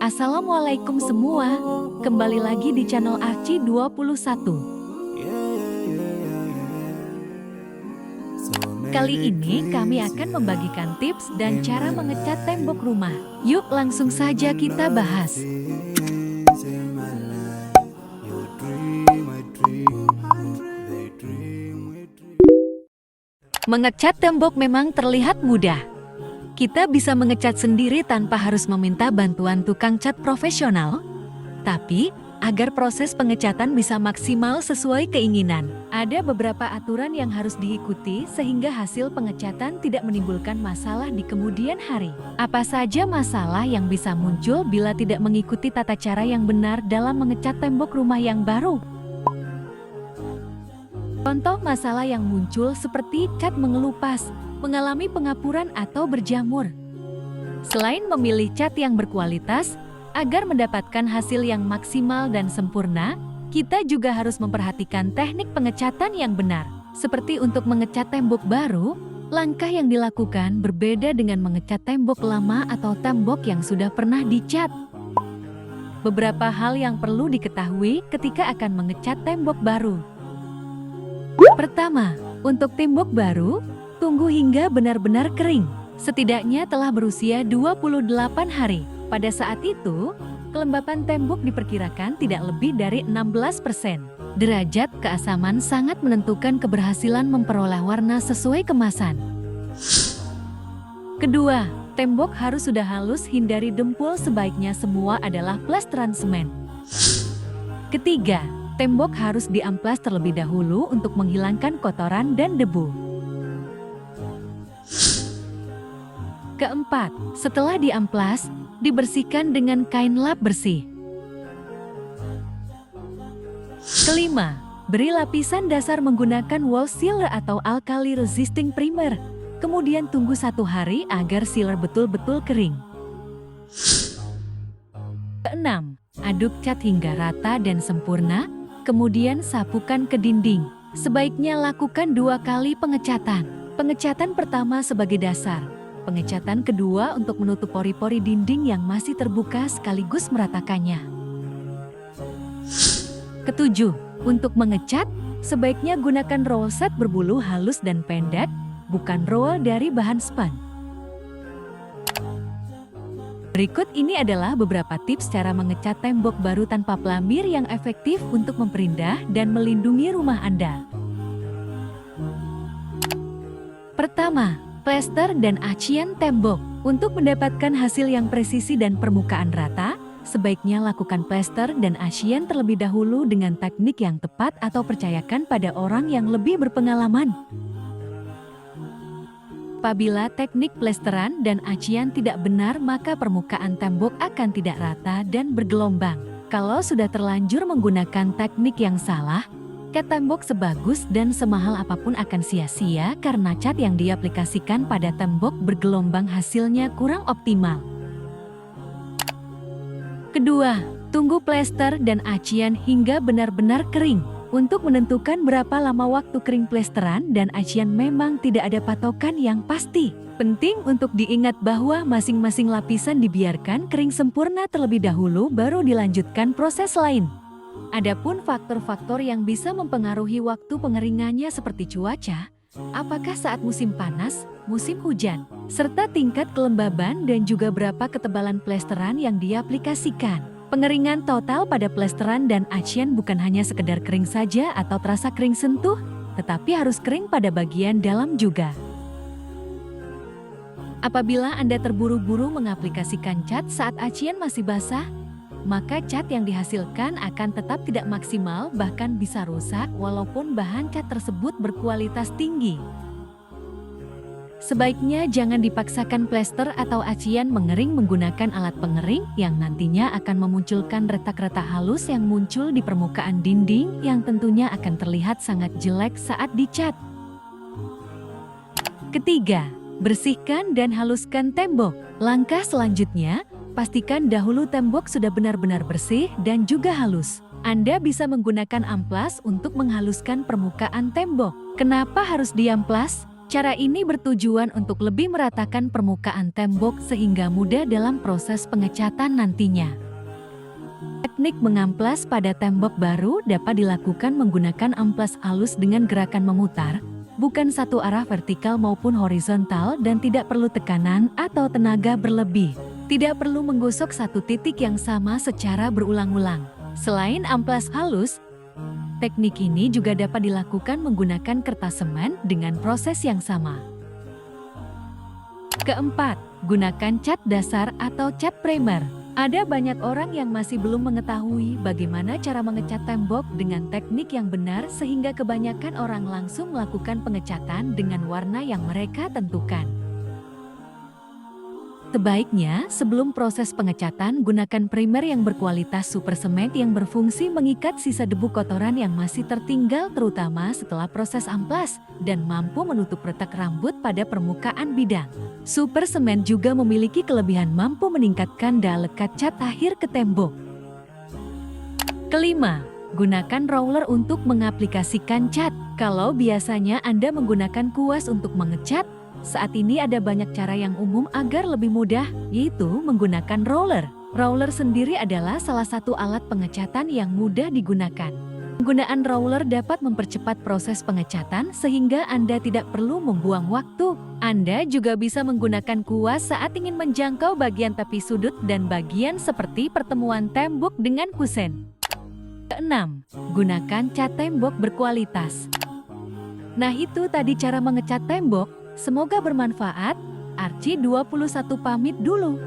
Assalamualaikum semua, kembali lagi di channel Arci 21. Kali ini kami akan membagikan tips dan cara mengecat tembok rumah. Yuk langsung saja kita bahas. Mengecat tembok memang terlihat mudah. Kita bisa mengecat sendiri tanpa harus meminta bantuan tukang cat profesional. Tapi, agar proses pengecatan bisa maksimal sesuai keinginan, ada beberapa aturan yang harus diikuti sehingga hasil pengecatan tidak menimbulkan masalah di kemudian hari. Apa saja masalah yang bisa muncul bila tidak mengikuti tata cara yang benar dalam mengecat tembok rumah yang baru? Contoh masalah yang muncul seperti cat mengelupas, mengalami pengapuran atau berjamur. Selain memilih cat yang berkualitas, agar mendapatkan hasil yang maksimal dan sempurna, kita juga harus memperhatikan teknik pengecatan yang benar. Seperti untuk mengecat tembok baru, langkah yang dilakukan berbeda dengan mengecat tembok lama atau tembok yang sudah pernah dicat. Beberapa hal yang perlu diketahui ketika akan mengecat tembok baru. Pertama, untuk tembok baru, tunggu hingga benar-benar kering, setidaknya telah berusia 28 hari. Pada saat itu, kelembapan tembok diperkirakan tidak lebih dari 16%. Derajat keasaman sangat menentukan keberhasilan memperoleh warna sesuai kemasan. Kedua, tembok harus sudah halus, hindari dempul, sebaiknya semua adalah plesteran semen. Ketiga, tembok harus diamplas terlebih dahulu untuk menghilangkan kotoran dan debu. Keempat, setelah diamplas, dibersihkan dengan kain lap bersih. Kelima, beri lapisan dasar menggunakan wall sealer atau alkali resisting primer. Kemudian tunggu 1 hari agar sealer betul-betul kering. Keenam, aduk cat hingga rata dan sempurna, kemudian sapukan ke dinding. Sebaiknya lakukan 2 kali pengecatan. Pengecatan pertama sebagai dasar. Pengecatan kedua untuk menutup pori-pori dinding yang masih terbuka sekaligus meratakannya. Ketujuh, untuk mengecat, sebaiknya gunakan roll set berbulu halus dan pendek, bukan roll dari bahan sponge. Berikut ini adalah beberapa tips cara mengecat tembok baru tanpa pelamir yang efektif untuk memperindah dan melindungi rumah Anda. Pertama, plester dan acian tembok. Untuk mendapatkan hasil yang presisi dan permukaan rata, sebaiknya lakukan plester dan acian terlebih dahulu dengan teknik yang tepat atau percayakan pada orang yang lebih berpengalaman. Apabila teknik plesteran dan acian tidak benar, maka permukaan tembok akan tidak rata dan bergelombang. Kalau sudah terlanjur menggunakan teknik yang salah, cat tembok sebagus dan semahal apapun akan sia-sia karena cat yang diaplikasikan pada tembok bergelombang, hasilnya kurang optimal. Kedua, tunggu plester dan acian hingga benar-benar kering. Untuk menentukan berapa lama waktu kering plesteran dan acian memang tidak ada patokan yang pasti. Penting untuk diingat bahwa masing-masing lapisan dibiarkan kering sempurna terlebih dahulu baru dilanjutkan proses lain. Adapun faktor-faktor yang bisa mempengaruhi waktu pengeringannya seperti cuaca, apakah saat musim panas, musim hujan, serta tingkat kelembaban dan juga berapa ketebalan plesteran yang diaplikasikan. Pengeringan total pada plesteran dan acian bukan hanya sekedar kering saja atau terasa kering sentuh, tetapi harus kering pada bagian dalam juga. Apabila Anda terburu-buru mengaplikasikan cat saat acian masih basah, maka cat yang dihasilkan akan tetap tidak maksimal, bahkan bisa rusak walaupun bahan cat tersebut berkualitas tinggi. Sebaiknya jangan dipaksakan plester atau acian mengering menggunakan alat pengering yang nantinya akan memunculkan retak-retak halus yang muncul di permukaan dinding yang tentunya akan terlihat sangat jelek saat dicat. Ketiga, bersihkan dan haluskan tembok. Langkah selanjutnya, pastikan dahulu tembok sudah benar-benar bersih dan juga halus. Anda bisa menggunakan amplas untuk menghaluskan permukaan tembok. Kenapa harus diamplas? Cara ini bertujuan untuk lebih meratakan permukaan tembok sehingga mudah dalam proses pengecatan nantinya. Teknik mengamplas pada tembok baru dapat dilakukan menggunakan amplas halus dengan gerakan memutar, bukan satu arah vertikal maupun horizontal, dan tidak perlu tekanan atau tenaga berlebih. Tidak perlu menggosok satu titik yang sama secara berulang-ulang. Selain amplas halus, teknik ini juga dapat dilakukan menggunakan kertas semen dengan proses yang sama. Keempat, gunakan cat dasar atau cat primer. Ada banyak orang yang masih belum mengetahui bagaimana cara mengecat tembok dengan teknik yang benar, sehingga kebanyakan orang langsung melakukan pengecatan dengan warna yang mereka tentukan. Sebaiknya, sebelum proses pengecatan, gunakan primer yang berkualitas super cement yang berfungsi mengikat sisa debu kotoran yang masih tertinggal terutama setelah proses amplas, dan mampu menutup retak rambut pada permukaan bidang. Super cement juga memiliki kelebihan mampu meningkatkan daya lekat cat akhir ke tembok. Kelima, gunakan roller untuk mengaplikasikan cat. Kalau biasanya Anda menggunakan kuas untuk mengecat, saat ini ada banyak cara yang umum agar lebih mudah, yaitu menggunakan roller. Roller sendiri adalah salah satu alat pengecatan yang mudah digunakan. Penggunaan roller dapat mempercepat proses pengecatan sehingga Anda tidak perlu membuang waktu. Anda juga bisa menggunakan kuas saat ingin menjangkau bagian tepi sudut dan bagian seperti pertemuan tembok dengan kusen. Keenam, gunakan cat tembok berkualitas. Nah, itu tadi cara mengecat tembok. Semoga bermanfaat. Archie 21 pamit dulu.